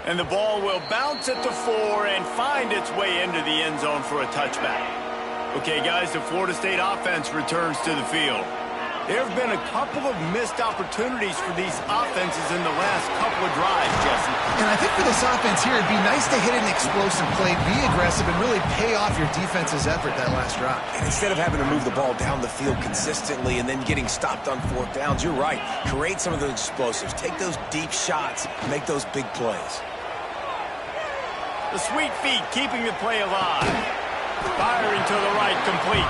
And the ball will bounce at the 4 and find its way into the end zone for a touchback. Okay, guys, the Florida State offense returns to the field. There have been a couple of missed opportunities for these offenses in the last couple of drives, Jesse. And I think for this offense here, it'd be nice to hit an explosive play, be aggressive, and really pay off your defense's effort that last drive. And instead of having to move the ball down the field consistently and then getting stopped on 4th downs, you're right. Create some of those explosives. Take those deep shots. Make those big plays. The sweet feet keeping the play alive. Firing to the right, complete.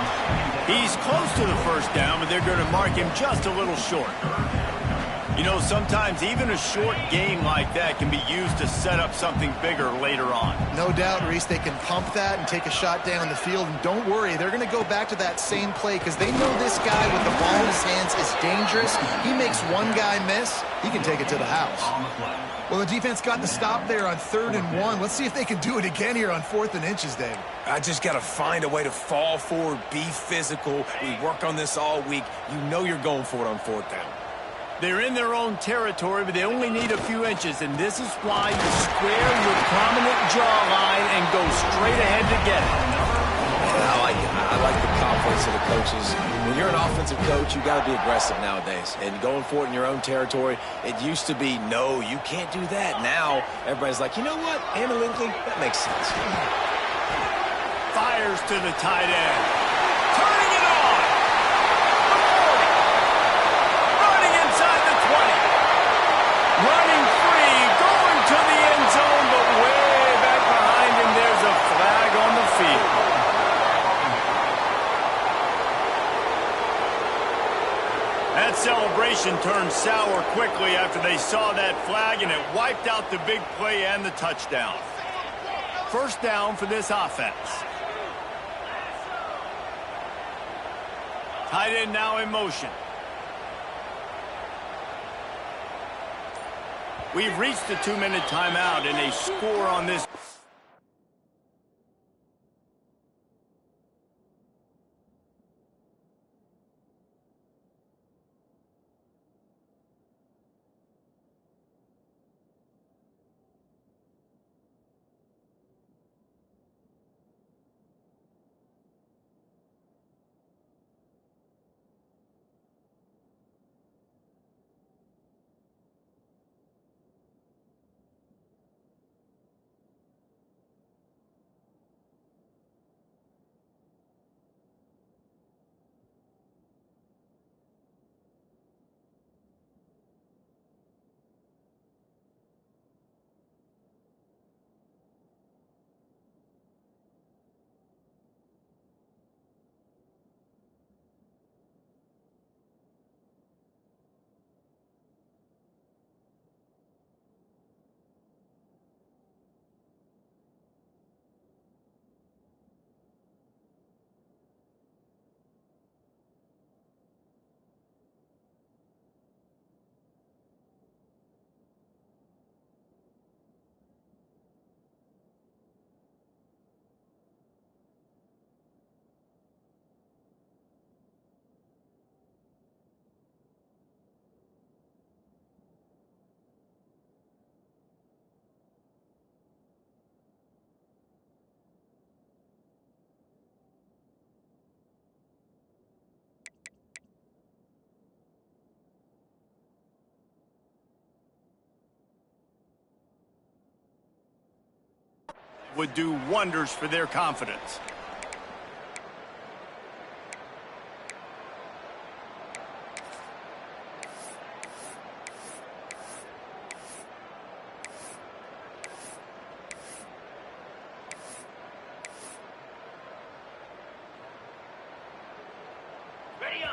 He's close to the first down, but they're going to mark him just a little short. You know, sometimes even a short game like that can be used to set up something bigger later on. No doubt, Reese, they can pump that and take a shot down the field. And don't worry, they're going to go back to that same play because they know this guy with the ball in his hands is dangerous. He makes one guy miss, he can take it to the house. Well, the defense got the stop there on 3rd and 1. Let's see if they can do it again here on 4th and inches, Dave. I just got to find a way to fall forward, be physical. We work on this all week. You know you're going for it on 4th down. They're in their own territory, but they only need a few inches, and this is why you square your prominent jawline and go straight ahead to get it. I like it. I like the confidence of the coaches. When you're an offensive coach, you got to be aggressive nowadays. And going for it in your own territory, it used to be, no, you can't do that. Now, everybody's like, you know what? Analytically, that makes sense. Fires to the tight end. Turning it on. Running inside the 20. Running free, going to the end zone, but way back behind him, there's a flag on the field. That celebration turned sour quickly after they saw that flag, and it wiped out the big play and the touchdown. First down for this offense. Tight end now in motion. We've reached the 2-minute timeout, and a score on this. Would do wonders for their confidence.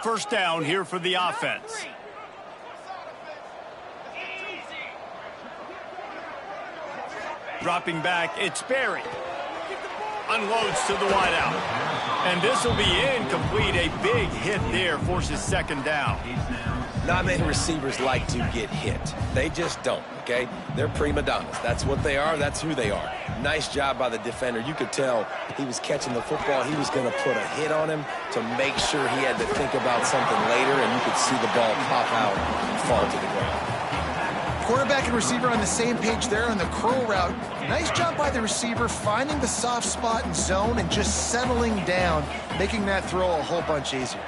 First down here for the offense. Dropping back, it's Berry. Unloads to the wideout. And this will be incomplete. A big hit there forces second down. Not many receivers like to get hit. They just don't, okay? They're prima donnas. That's what they are. That's who they are. Nice job by the defender. You could tell he was catching the football. He was going to put a hit on him to make sure he had to think about something later, and you could see the ball pop out and fall to the ground. quarterback and receiver on the same page there on the curl route. Nice job by the receiver finding the soft spot in zone and just settling down, making that throw a whole bunch easier.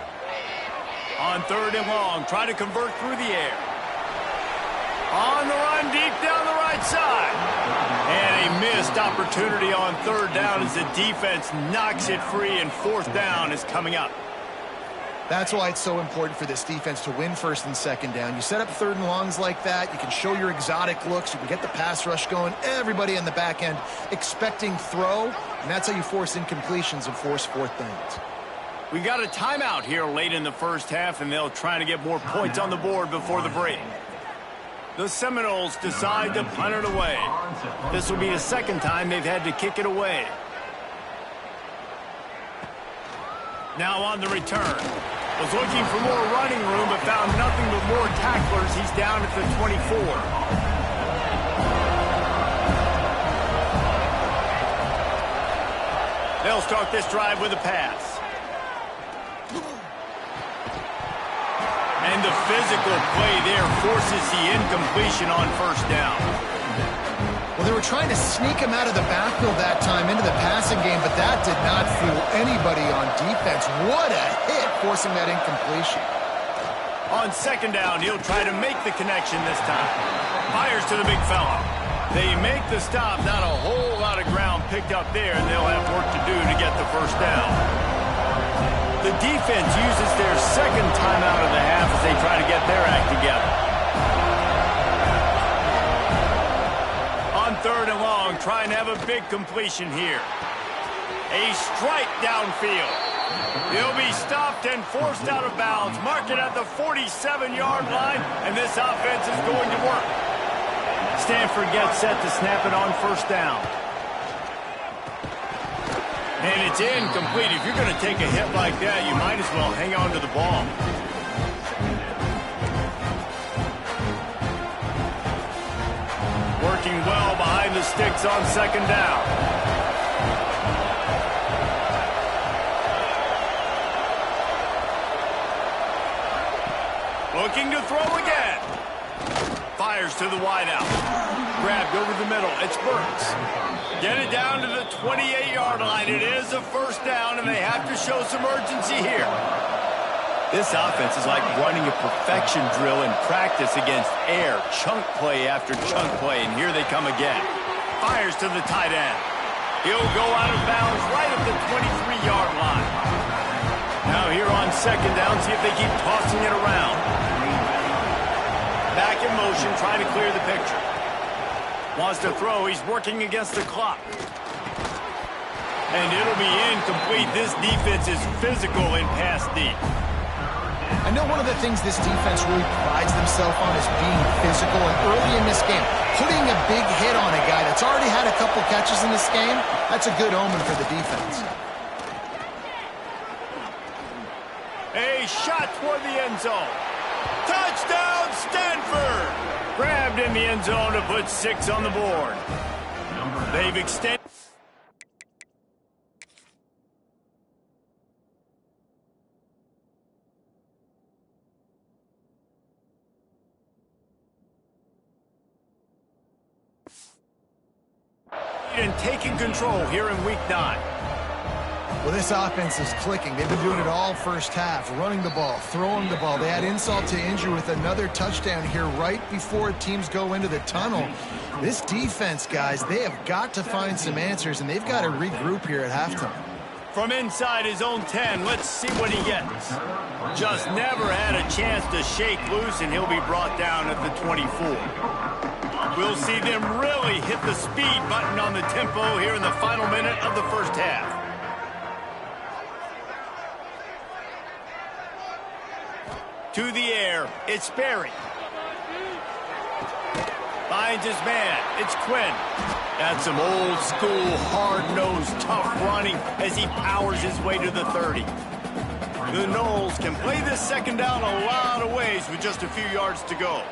On 3rd and long, try to convert through the air. On the run, deep down the right side. And a missed opportunity on 3rd down as the defense knocks it free, and 4th down is coming up. That's why it's so important for this defense to win 1st and 2nd down. You set up 3rd and longs like that, you can show your exotic looks, you can get the pass rush going, everybody in the back end expecting throw, and that's how you force incompletions and force 4th downs. We got a timeout here late in the 1st half, and they'll try to get more points on the board before the break. The Seminoles decide to punt it away. This will be the 2nd time they've had to kick it away. Now on the return. Was looking for more running room, but found nothing but more tacklers. He's down at the 24. They'll start this drive with a pass. And the physical play there forces the incompletion on 1st down. Well, they were trying to sneak him out of the backfield that time into the passing game, but that did not fool anybody on defense. What a hit, forcing that incompletion. On 2nd down, he'll try to make the connection this time. Fires to the big fella. They make the stop. Not a whole lot of ground picked up there, and they'll have work to do to get the 1st down. The defense uses their 2nd timeout of the half as they try to get their act together. On 3rd and long, trying to have a big completion here. A strike downfield. He'll be stopped and forced out of bounds. Mark it at the 47-yard line, and this offense is going to work. Stanford gets set to snap it on 1st down. And it's incomplete. If you're going to take a hit like that, you might as well hang on to the ball. Working well behind the sticks on 2nd down. Looking to throw again. Fires to the wideout. Grabbed over the middle. It's Burks. Get it down to the 28-yard line. It is a 1st down, and they have to show some urgency here. This offense is like running a perfection drill in practice against air. Chunk play after chunk play, and here they come again. Fires to the tight end. He'll go out of bounds right at the 23-yard line. Now here on 2nd down, see if they keep tossing it around. Back in motion, trying to clear the picture. Wants to throw. He's working against the clock. And it'll be incomplete. This defense is physical in pass deep. I know one of the things this defense really prides themselves on is being physical, and early in this game, putting a big hit on a guy that's already had a couple catches in this game, that's a good omen for the defense. A shot toward the end zone. Touchdown, Stanford! Grabbed in the end zone to put 6 on the board. They've extended. And taking control here in week 9. Well, this offense is clicking. They've been doing it all 1st half, running the ball, throwing the ball. They had insult to injury with another touchdown here right before teams go into the tunnel. This defense, guys, they have got to find some answers, and they've got to regroup here at halftime. From inside his own 10, let's see what he gets. Just never had a chance to shake loose, and he'll be brought down at the 24. We'll see them really hit the speed button on the tempo here in the final minute of the 1st half. To the air, it's Berry. Finds his man, it's Quinn. That's some old school, hard-nosed, tough running as he powers his way to the 30. The Noles can play this 2nd down a lot of ways with just a few yards to go.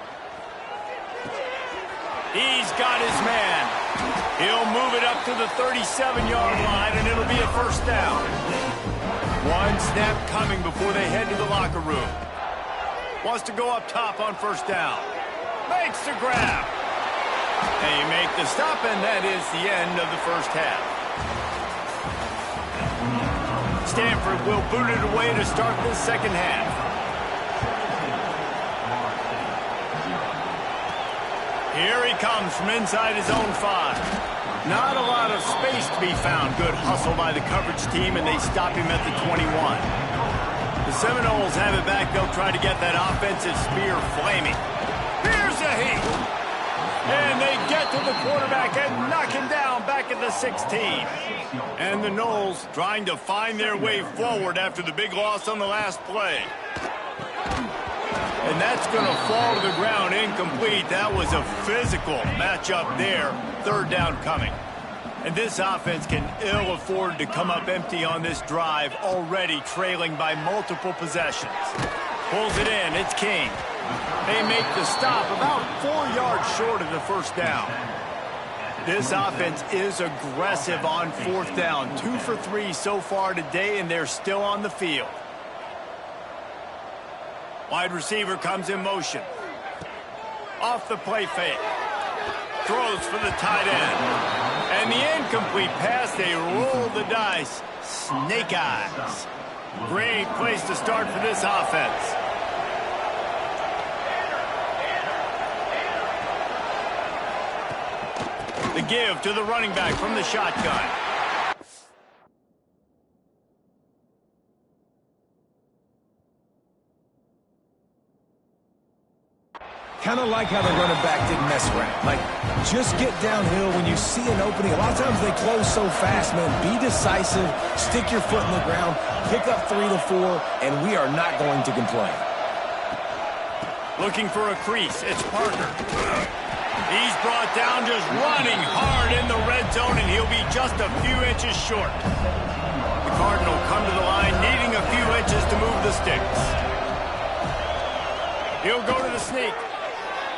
He's got his man. He'll move it up to the 37-yard line, and it'll be a 1st down. One snap coming before they head to the locker room. Wants to go up top on 1st down. Makes the grab. They make the stop, and that is the end of the first half. Stanford will boot it away to start this second half. Here he comes from inside his own 5. Not a lot of space to be found. Good hustle by the coverage team, and they stop him at the 21. The Seminoles have it back. They'll try to get that offensive spear flaming. Here's a heat. And they get to the quarterback and knock him down back at the 16. And the Noles trying to find their way forward after the big loss on the last play. And that's going to fall to the ground incomplete. That was a physical matchup there. Third down coming. And this offense can ill afford to come up empty on this drive, already trailing by multiple possessions. Pulls it in. It's King. They make the stop about 4 yards short of the first down. This offense is aggressive on fourth down. 2 for 3 so far today, and they're still on the field. Wide receiver comes in motion. Off the play fake. Throws for the tight end. And the incomplete pass, they roll the dice. Snake eyes. Great place to start for this offense. The give to the running back from the shotgun. Kind of like how the running back didn't mess around. Like, just get downhill when you see an opening. A lot of times they close so fast, man. Be decisive, stick your foot in the ground, pick up 3 to 4, and we are not going to complain. Looking for a crease. It's Parker. He's brought down just running hard in the red zone, and he'll be just a few inches short. The Cardinal come to the line, needing a few inches to move the sticks. He'll go to the sneak.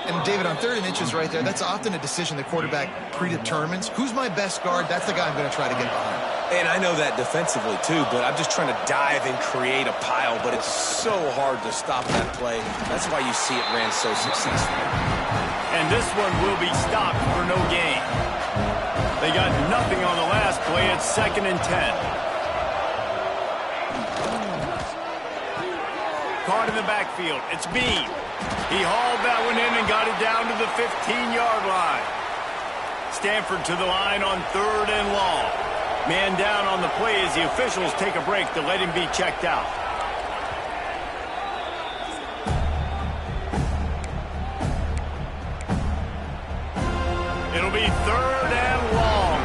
And, David, on 3rd and inches right there, that's often a decision the quarterback predetermines. Who's my best guard? That's the guy I'm going to try to get behind. And I know that defensively, too, but I'm just trying to dive and create a pile, but it's so hard to stop that play. That's why you see it ran so successfully. And this one will be stopped for no gain. They got nothing on the last play. It's 2nd and 10. Caught in the backfield. It's Bean. He hauled that one in and got it down to the 15-yard line. Stanford to the line on 3rd and long. Man down on the play as the officials take a break to let him be checked out. It'll be 3rd and long.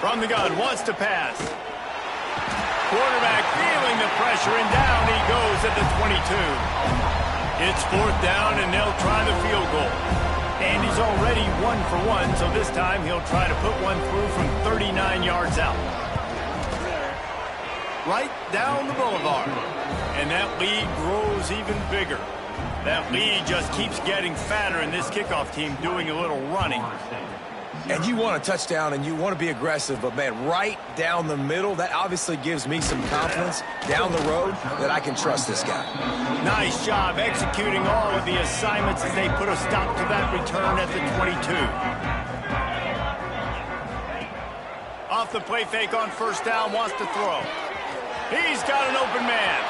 From the gun, wants to pass. Quarterback feeling the pressure, and down he goes at the 22. It's 4th down, and they'll try the field goal. And he's already 1 for 1, so this time he'll try to put one through from 39 yards out. Right down the boulevard. And that lead grows even bigger. That lead just keeps getting fatter, and this kickoff team doing a little running. And you want a touchdown, and you want to be aggressive, but, man, right down the middle, that obviously gives me some confidence down the road that I can trust this guy. Nice job executing all of the assignments as they put a stop to that return at the 22. Off the play fake on 1st down, wants to throw. He's got an open man.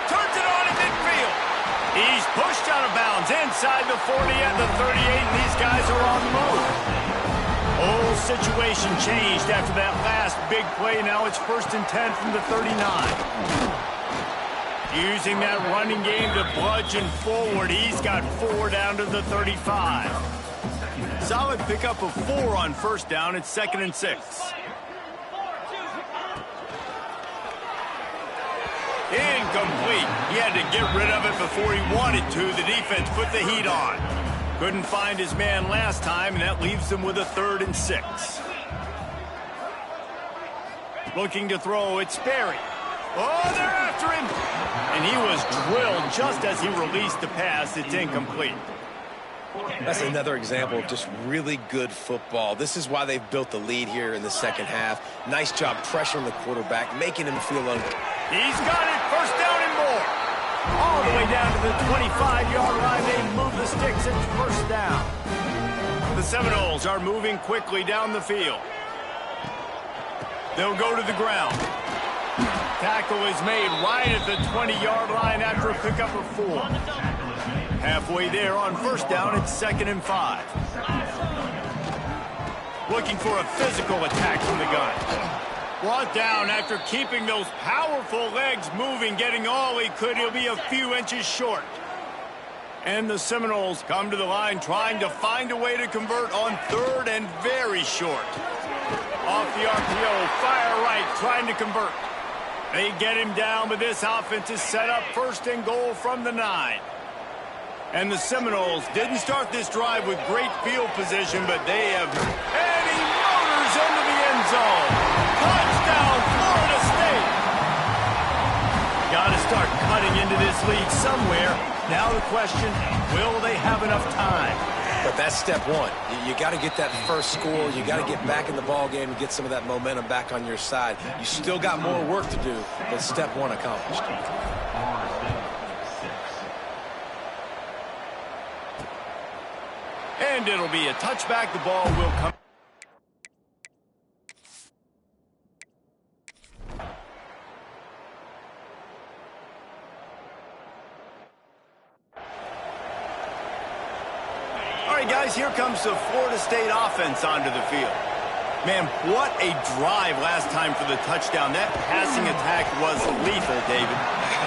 Turns it on in midfield. He's pushed out of bounds inside the 40 at the 38, and these guys are on the move. Whole situation changed after that last big play. Now it's 1st and 10 from the 39. Using that running game to bludgeon forward. He's got 4 down to the 35. Solid pickup of 4 on 1st down. It's 2nd and 6. Incomplete. He had to get rid of it before he wanted to. The defense put the heat on. Couldn't find his man last time, and that leaves them with a 3rd and 6. Looking to throw, it's Sperry. Oh, they're after him! And he was drilled just as he released the pass. It's incomplete. That's another example of just really good football. This is why they've built the lead here in the second half. Nice job pressuring the quarterback, making him feel He's got it. 1st down and more. All the way down to the 25-yard line. They move the sticks. It's first down. The Seminoles are moving quickly down the field. They'll go to the ground. Tackle is made right at the 20-yard line after a pickup of 4. Halfway there on first down, it's 2nd and 5. Looking for a physical attack from the gun. Brought down after keeping those powerful legs moving, getting all he could. He'll be a few inches short. And the Seminoles come to the line trying to find a way to convert on 3rd and very short. Off the RPO, fire right, trying to convert. They get him down, but this offense is set up 1st and goal from the 9. And the Seminoles didn't start this drive with great field position, but they have... And he motors into the end zone. Touchdown, Florida State. Got to start cutting into this lead somewhere. Now the question, will they have enough time? But that's step one. You got to get that first score. You got to get back in the ball game and get some of that momentum back on your side. You still got more work to do, but step one accomplished. And it'll be a touchback. The ball will come. All right, guys, here comes the Florida State offense onto the field. Man, what a drive last time for the touchdown. That passing attack was lethal, David.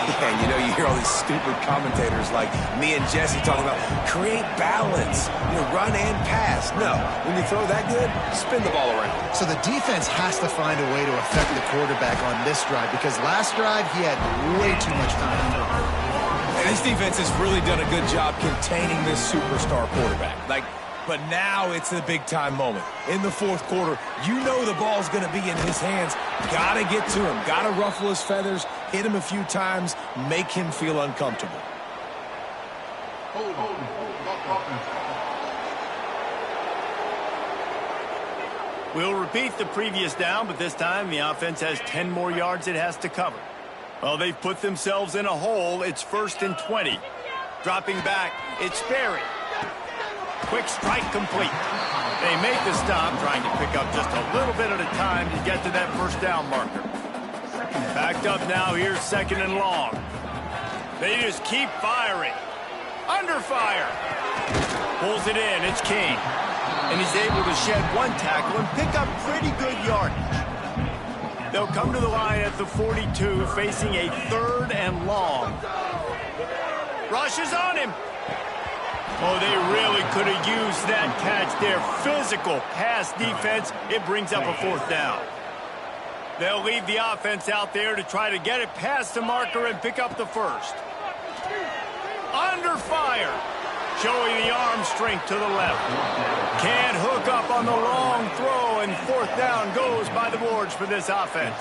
Yeah, you know, you hear all these stupid commentators like me and Jesse talking about create balance, run and pass. No, when you throw that good, spin the ball around. So the defense has to find a way to affect the quarterback on this drive because last drive he had way too much time. And this defense has really done a good job containing this superstar quarterback. But now it's a big-time moment. In the 4th quarter, you know the ball's going to be in his hands. Got to get to him. Got to ruffle his feathers, hit him a few times, make him feel uncomfortable. We'll repeat the previous down, but this time the offense has 10 more yards it has to cover. Well, they've put themselves in a hole. It's 1st and 20. Dropping back, it's Sperry. Quick strike complete. They make the stop, trying to pick up just a little bit at a time to get to that first down marker. Backed up now, here's 2nd and long. They just keep firing. Under fire. Pulls it in, it's King. And he's able to shed 1 tackle and pick up pretty good yardage. They'll come to the line at the 42, facing a 3rd and long. Rush is on him. Oh, they really could have used that catch there. Physical pass defense. It brings up a 4th down. They'll leave the offense out there to try to get it past the marker and pick up the 1st. Under fire. Showing the arm strength to the left. Can't hook up on the long throw, and 4th down goes by the boards for this offense.